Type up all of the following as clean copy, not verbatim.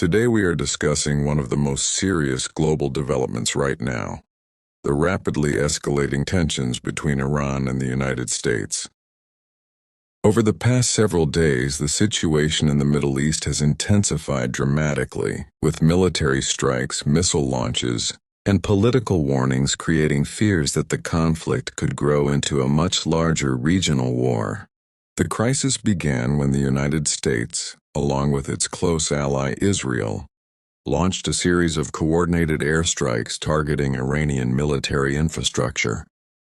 Today we are discussing one of the most serious global developments right now, the rapidly escalating tensions between Iran and the United States. Over the past several days, the situation in the Middle East has intensified dramatically, with military strikes, missile launches, and political warnings creating fears that the conflict could grow into a much larger regional war. The crisis began when the United States, along with its close ally Israel, launched a series of coordinated airstrikes targeting Iranian military infrastructure.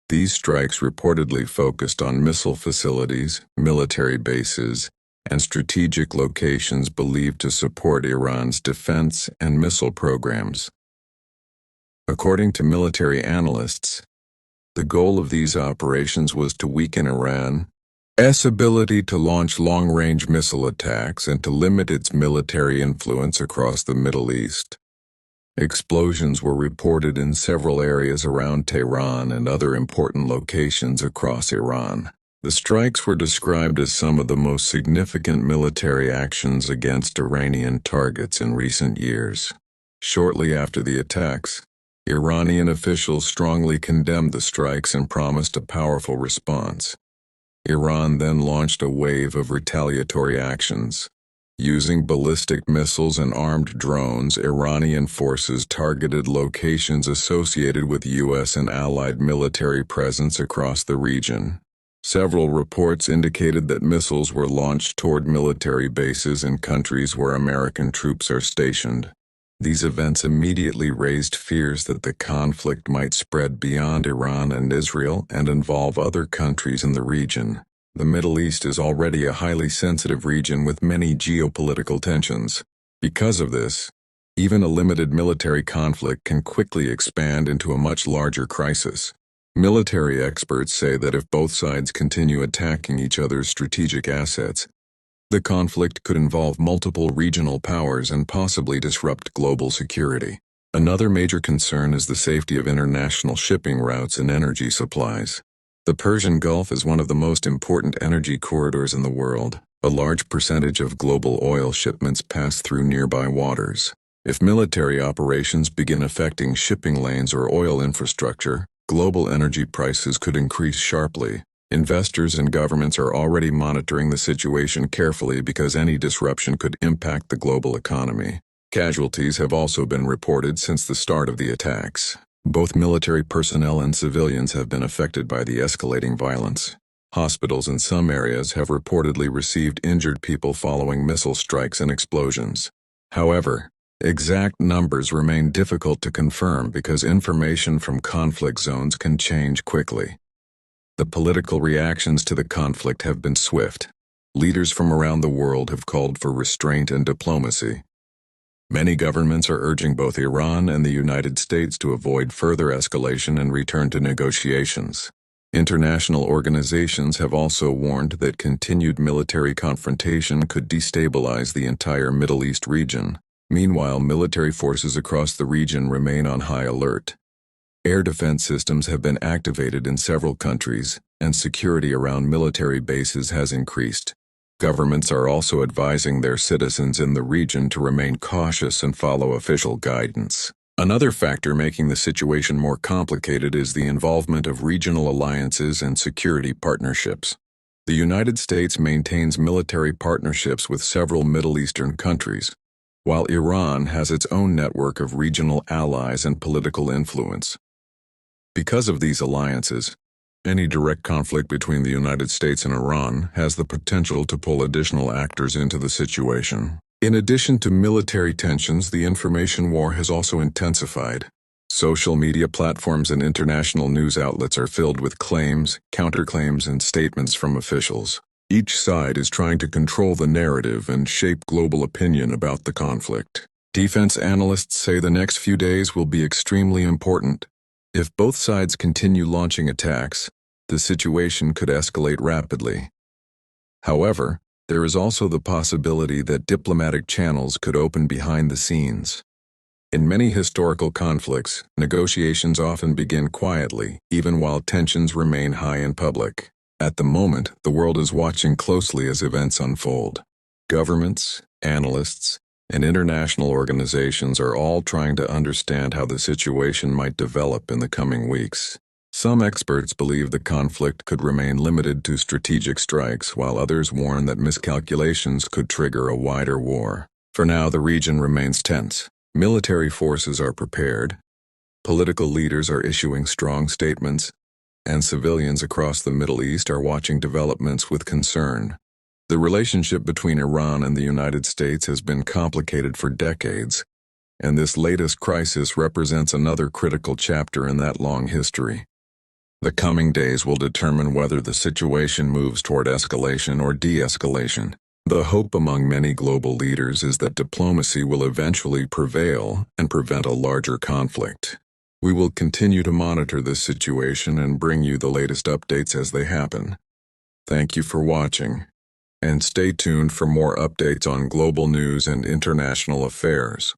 These strikes reportedly focused on missile facilities, military bases, and strategic locations believed to support Iran's defense and missile programs. According to military analysts, the goal of these operations was to weaken Iran's ability to launch long-range missile attacks and to limit its military influence across the Middle East. Explosions were reported in several areas around Tehran and other important locations across Iran. The strikes were described as some of the most significant military actions against Iranian targets in recent years. Shortly after the attacks, Iranian officials strongly condemned the strikes and promised a powerful response. Iran then launched a wave of retaliatory actions. Using ballistic missiles and armed drones, Iranian forces targeted locations associated with U.S. and allied military presence across the region. Several reports indicated that missiles were launched toward military bases in countries where American troops are stationed. These events immediately raised fears that the conflict might spread beyond Iran and Israel and involve other countries in the region. The Middle East is already a highly sensitive region with many geopolitical tensions. Because of this, even a limited military conflict can quickly expand into a much larger crisis. Military experts say that if both sides continue attacking each other's strategic assets, the conflict could involve multiple regional powers and possibly disrupt global security. Another major concern is the safety of international shipping routes and energy supplies. The Persian Gulf is one of the most important energy corridors in the world. A large percentage of global oil shipments pass through nearby waters. If military operations begin affecting shipping lanes or oil infrastructure, global energy prices could increase sharply. Investors and governments are already monitoring the situation carefully because any disruption could impact the global economy. Casualties have also been reported since the start of the attacks. Both military personnel and civilians have been affected by the escalating violence. Hospitals in some areas have reportedly received injured people following missile strikes and explosions. However, exact numbers remain difficult to confirm because information from conflict zones can change quickly. The political reactions to the conflict have been swift. Leaders from around the world have called for restraint and diplomacy. Many governments are urging both Iran and the United States to avoid further escalation and return to negotiations. International organizations have also warned that continued military confrontation could destabilize the entire Middle East region. Meanwhile, military forces across the region remain on high alert. Air defense systems have been activated in several countries, and security around military bases has increased. Governments are also advising their citizens in the region to remain cautious and follow official guidance. Another factor making the situation more complicated is the involvement of regional alliances and security partnerships. The United States maintains military partnerships with several Middle Eastern countries, while Iran has its own network of regional allies and political influence. Because of these alliances, any direct conflict between the United States and Iran has the potential to pull additional actors into the situation. In addition to military tensions, the information war has also intensified. Social media platforms and international news outlets are filled with claims, counterclaims, and statements from officials. Each side is trying to control the narrative and shape global opinion about the conflict. Defense analysts say the next few days will be extremely important. If both sides continue launching attacks, the situation could escalate rapidly. However, there is also the possibility that diplomatic channels could open behind the scenes. In many historical conflicts, negotiations often begin quietly, even while tensions remain high in public. At the moment, the world is watching closely as events unfold. Governments, analysts, and international organizations are all trying to understand how the situation might develop in the coming weeks. Some experts believe the conflict could remain limited to strategic strikes, while others warn that miscalculations could trigger a wider war. For now, the region remains tense. Military forces are prepared, political leaders are issuing strong statements, and civilians across the Middle East are watching developments with concern. The relationship between Iran and the United States has been complicated for decades, and this latest crisis represents another critical chapter in that long history. The coming days will determine whether the situation moves toward escalation or de-escalation. The hope among many global leaders is that diplomacy will eventually prevail and prevent a larger conflict. We will continue to monitor this situation and bring you the latest updates as they happen. Thank you for watching, and stay tuned for more updates on global news and international affairs.